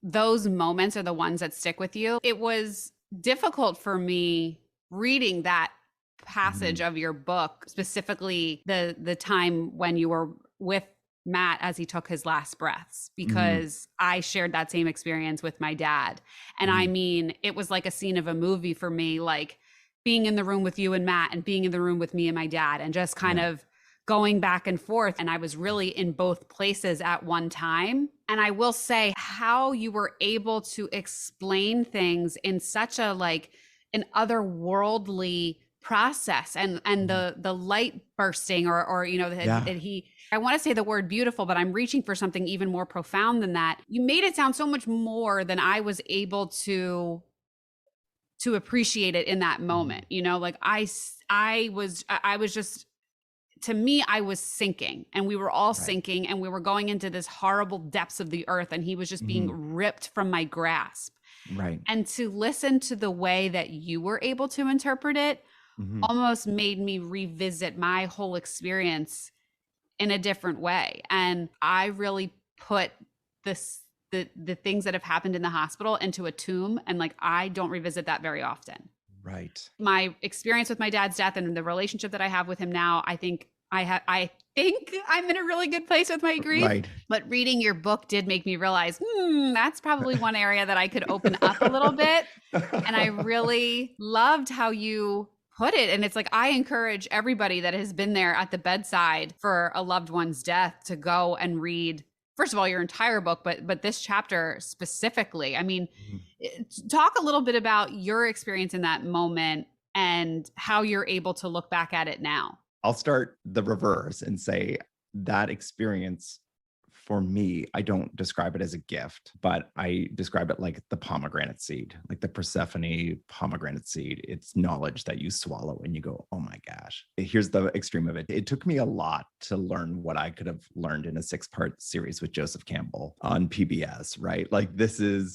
those moments are the ones that stick with you. It was difficult for me reading that passage of your book, specifically the time when you were with Matt as he took his last breaths, because I shared that same experience with my dad. And I mean, it was like a scene of a movie for me, like being in the room with you and Matt and being in the room with me and my dad and just kind of going back and forth. And I was really in both places at one time. And I will say how you were able to explain things in such a like an otherworldly process and the light bursting or you know that he, I want to say the word beautiful, but I'm reaching for something even more profound than that. You made it sound so much more than I was able to appreciate it in that moment. You know, like I was just, to me, I was sinking and we were all sinking and we were going into this horrible depths of the earth and he was just being ripped from my grasp. Right. And to listen to the way that you were able to interpret it almost made me revisit my whole experience in a different way. And I really put the things that have happened in the hospital into a tomb. And like, I don't revisit that very often. Right. My experience with my dad's death and the relationship that I have with him now, I think I think I'm in a really good place with my grief. Right. But reading your book did make me realize, that's probably one area that I could open up a little bit. And I really loved how you put it. And it's like, I encourage everybody that has been there at the bedside for a loved one's death to go and read, first of all, your entire book, but this chapter specifically. I mean, talk a little bit about your experience in that moment and how you're able to look back at it now. I'll start the reverse and say that experience for me, I don't describe it as a gift, but I describe it like the pomegranate seed, like the Persephone pomegranate seed. It's knowledge that you swallow and you go, oh my gosh. Here's the extreme of it. It took me a lot to learn what I could have learned in a 6-part series with Joseph Campbell on PBS, right? Like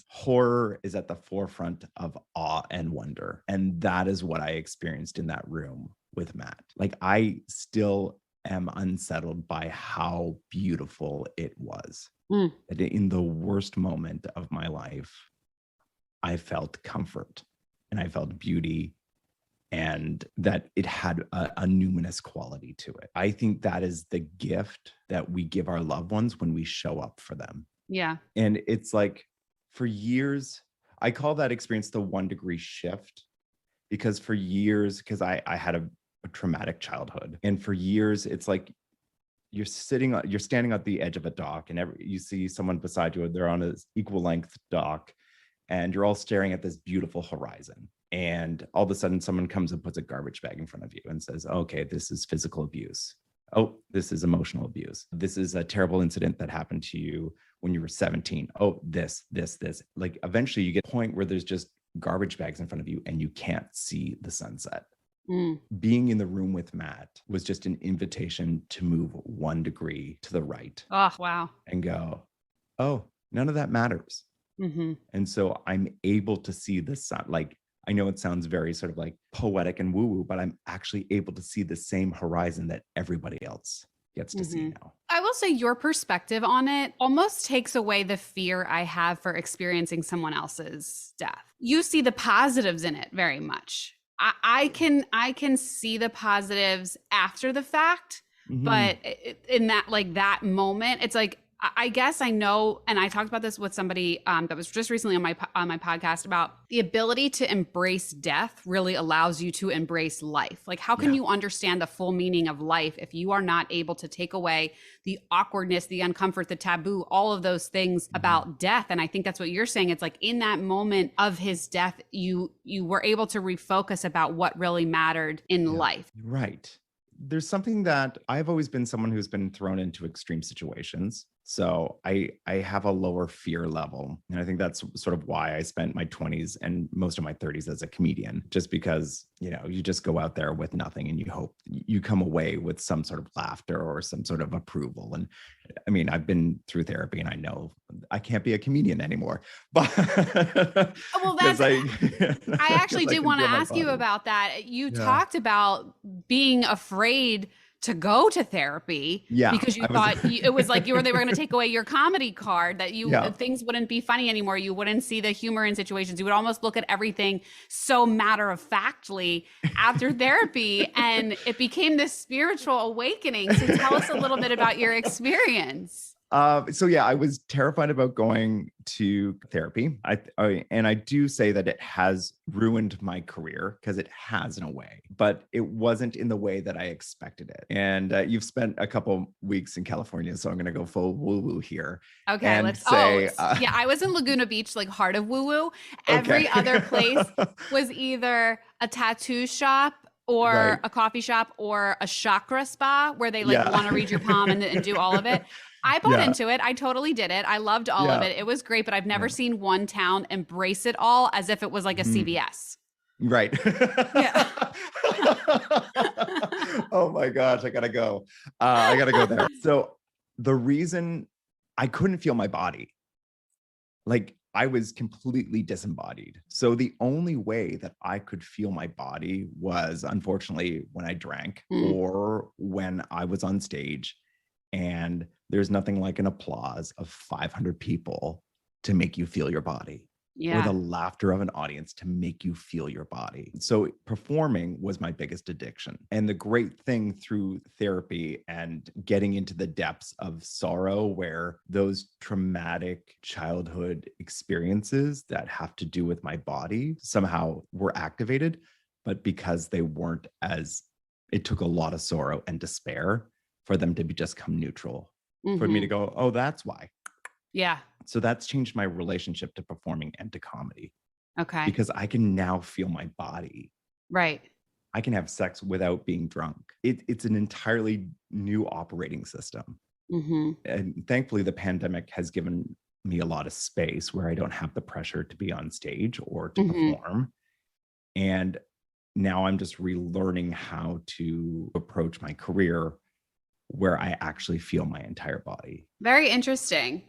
horror is at the forefront of awe and wonder. And that is what I experienced in that room with Matt. Like I still am unsettled by how beautiful it was. That in the worst moment of my life, I felt comfort and I felt beauty and that it had a numinous quality to it. I think that is the gift that we give our loved ones when we show up for them. Yeah. And it's like for years, I call that experience the 1 degree shift because for years, because I had a traumatic childhood. And for years, it's like you're standing at the edge of a dock and you see someone beside you, they're on an equal length dock and you're all staring at this beautiful horizon. And all of a sudden someone comes and puts a garbage bag in front of you and says, okay, this is physical abuse. Oh, this is emotional abuse. This is a terrible incident that happened to you when you were 17. Oh, this. Like eventually you get to a point where there's just garbage bags in front of you and you can't see the sunset. Being in the room with Matt was just an invitation to move 1 degree to the right. Oh, wow. And go, oh, none of that matters. And so I'm able to see the sun. Like, I know it sounds very sort of like poetic and woo-woo, but I'm actually able to see the same horizon that everybody else gets to see now. I will say your perspective on it almost takes away the fear I have for experiencing someone else's death. You see the positives in it very much. I can see the positives after the fact, but in that moment, it's like, I guess I know, and I talked about this with somebody that was just recently on my podcast about the ability to embrace death really allows you to embrace life. Like, how can you understand the full meaning of life if you are not able to take away the awkwardness, the uncomfort, the taboo, all of those things about death? And I think that's what you're saying. It's like in that moment of his death, you were able to refocus about what really mattered in life. Right. There's something that I've always been someone who's been thrown into extreme situations. So I have a lower fear level. And I think that's sort of why I spent my 20s and most of my 30s as a comedian, just because, you just go out there with nothing and you hope you come away with some sort of laughter or some sort of approval. And I mean, I've been through therapy and I know I can't be a comedian anymore. But well, I actually did want to ask you about that. You talked about being afraid to go to therapy Yeah, because you I was. thought it was like they were going to take away your comedy card, that Yeah. things wouldn't be funny anymore. You wouldn't see the humor in situations. You would almost look at everything so matter of factly after therapy. And it became this spiritual awakening. So tell us a little bit about your experience. So yeah, I was terrified about going to therapy. And I do say that it has ruined my career, because it has in a way, but it wasn't in the way that I expected it. And you've spent a couple weeks in California, so I'm going to go full woo-woo here. Okay, And say, yeah, I was in Laguna Beach, like heart of woo-woo. okay. Every other place was either a tattoo shop or Right. a coffee shop or a chakra spa where they like Yeah. want to read your palm and do all of it. I bought Yeah. into it. I totally did it. I loved all of Yeah. it. It was great, but I've never Yeah. seen one town embrace it all as if it was like a Mhm. CVS. Right. Yeah. Oh my gosh, I gotta go. I gotta go there. So the reason I couldn't feel my body, like I was completely disembodied. So the only way that I could feel my body was, unfortunately, when I drank Mm. or when I was on stage. And there's nothing like an applause of 500 people to make you feel your body, or the Yeah. laughter of an audience to make you feel your body. So performing was my biggest addiction. And the great thing through therapy and getting into the depths of sorrow, where those traumatic childhood experiences that have to do with my body somehow were activated, but because they weren't as, it took a lot of sorrow and despair for them to become neutral, for me to go, oh, that's why. Yeah. So that's changed my relationship to performing and to comedy, Okay. because I can now feel my body. Right. I can have sex without being drunk. It's an entirely new operating system. Mm-hmm. And thankfully, the pandemic has given me a lot of space where I don't have the pressure to be on stage or to perform. And now I'm just relearning how to approach my career where I actually feel my entire body. Very interesting.